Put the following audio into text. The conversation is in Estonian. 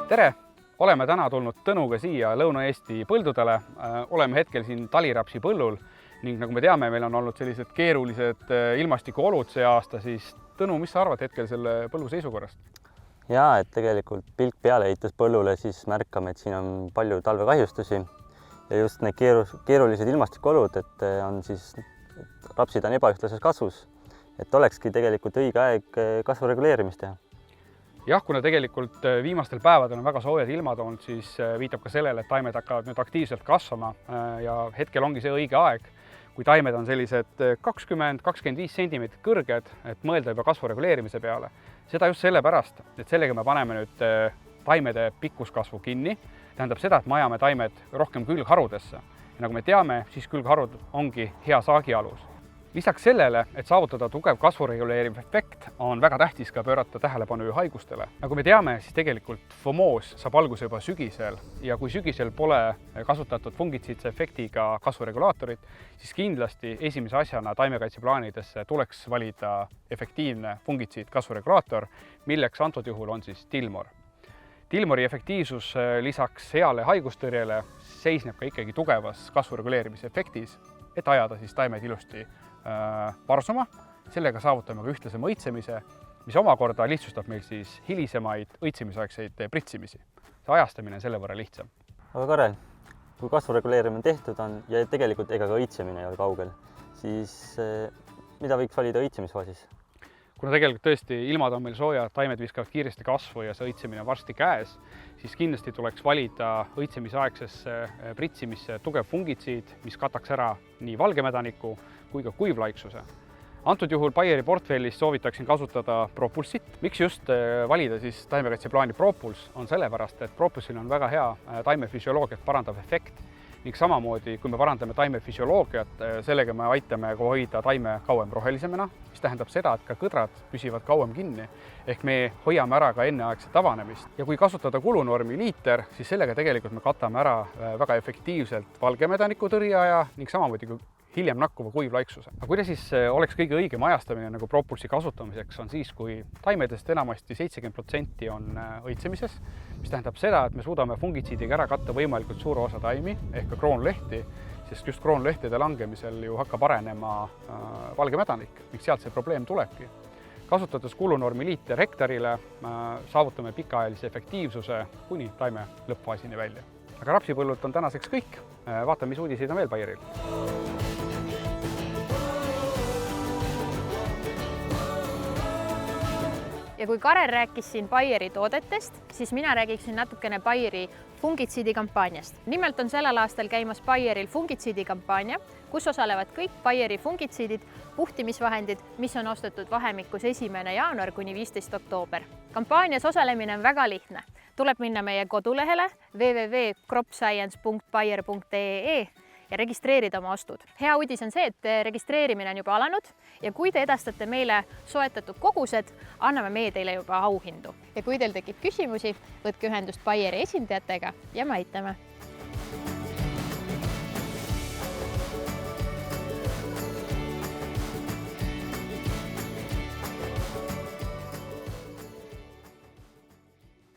Tere! Oleme täna tulnud Tõnuga siia Lõuna-Eesti põldudele. Oleme hetkel siin talirapsi põllul ning nagu me teame, meil on olnud sellised keerulised ilmastikuolud see aasta, siis Tõnu, mis sa arvad hetkel selle põllu seisukorrast? Jaa, et tegelikult pilk peale heites põllule, siis märkame, et siin on palju talvekahjustusi ja just need keerulised ilmastikuolud, et rapsid on ebaühtlases kasvus, et olekski tegelikult õige aeg kasvu reguleerimist teha. Jah, kuna tegelikult viimastel päevadel on väga soojad ilmad olnud, siis viitab ka sellele, et taimed hakkavad nüüd aktiivselt kasvama ja hetkel ongi see õige aeg, kui taimed on sellised 20–25 cm kõrged, et mõelda juba kasvu reguleerimise peale. Seda just sellepärast, et sellega me paneme nüüd taimede pikkuskasvu kinni, tähendab seda, et me ajame taimed rohkem külgharudesse. Ja nagu me teame, siis külgharud ongi hea saagi alus. Lisaks sellele, et saavutada tugev kasvu reguleeriv efekt, on väga tähtis ka pöörata tähelepanu haigustele. Nagu me teame, siis tegelikult fomoos saab alguse juba sügisel ja kui sügisel pole kasutatud fungitsiidse efektiga kasvuregulaatorit, siis kindlasti esimese asjana taimekaitseplaanidesse tuleks valida efektiivne fungitsiid kasvuregulaator, milleks antud juhul on siis Tilmor. Tilmori efektiivsus lisaks heale haigustõrjele seisneb ka ikkagi tugevas kasvu reguleerimise efektis, et ajada siis taimed ilusti varsuma, sellega saavutame ka ühtlasema õitsemise, mis omakorda lihtsustab meil siis hilisemaid õitsemisaegseid pritsimisi. See ajastamine on selle võrra lihtsam. Aga Karel, kui kasvu reguleerimine tehtud on ja tegelikult ega ka õitsemine ei ole kaugel, siis mida võiks valida õitsemisfaasis? Kuna tegelikult tõesti ilmad on meil soojad, taimed viskavad kiiresti kasvu ja see õitsemine on varsti käes, siis kindlasti tuleks valida õitsemisaegsesse pritsimisse tugev fungitsiid, mis kataks ära nii valgemedaniku kui ka kuivlaiksuse. Antud juhul Bayeri portfellis soovitaksin kasutada Propulsit. Miks just valida siis taimekaitseplaani Propuls on sellepärast, et Propulsil on väga hea taimefüsioloogiat parandav efekt ning samamoodi, kui me parandame taime füsioloogiat, sellega me aitame hoida taime kauem rohelisemena, mis tähendab seda, et ka kõdrad püsivad kauem kinni, ehk me hoiame ära ka enneaegset avanemist. Ja kui kasutada kulunormi liiter, siis sellega tegelikult me katame ära väga efektiivselt valgemedaniku tõrjeaja ning samamoodi hiljem nakkuva kuivlaiksuse. Aga kuidas siis oleks kõige õigem ajastamine nagu Propulsi kasutamiseks on siis, kui taimedest enamasti 70% on õitsemises, mis tähendab seda, et me suudame fungitsiidiga ära katta võimalikult suure osa taimi ehk ka kroonlehti, sest just kroonlehtede langemisel ju hakkab arenema valgemedanik, miks sealt see probleem tulebki. Kasutades kulunormi liiter hektarile saavutame pikaajalise efektiivsuse kuni taime lõppfaasini välja. Aga rapsipõllult on tänaseks kõik. Vaatame, mis uudiseid on veel Bayeril. Ja kui Karel rääkis siin Bayeri toodetest, siis mina räägiksin natukene Bayeri fungitsiidikampaaniast. Nimelt on sellel aastal käimas Bayeril fungitsiidikampaania, kus osalevad kõik Bayeri fungitsiidid, puhtimisvahendid, mis on ostetud vahemikus 1. jaanuar kuni 15. oktoober. Kampaanias osalemine on väga lihtne. Tuleb minna meie kodulehele www.cropscience.bayer.ee ja registreerida oma ostud. Hea uudis on see, et registreerimine on juba alanud ja kui te edastate meile soetatud kogused, anname meie teile juba auhindu. Ja kui teil tekib küsimusi, võtke ühendust Bayeri esindajatega ja me aitame.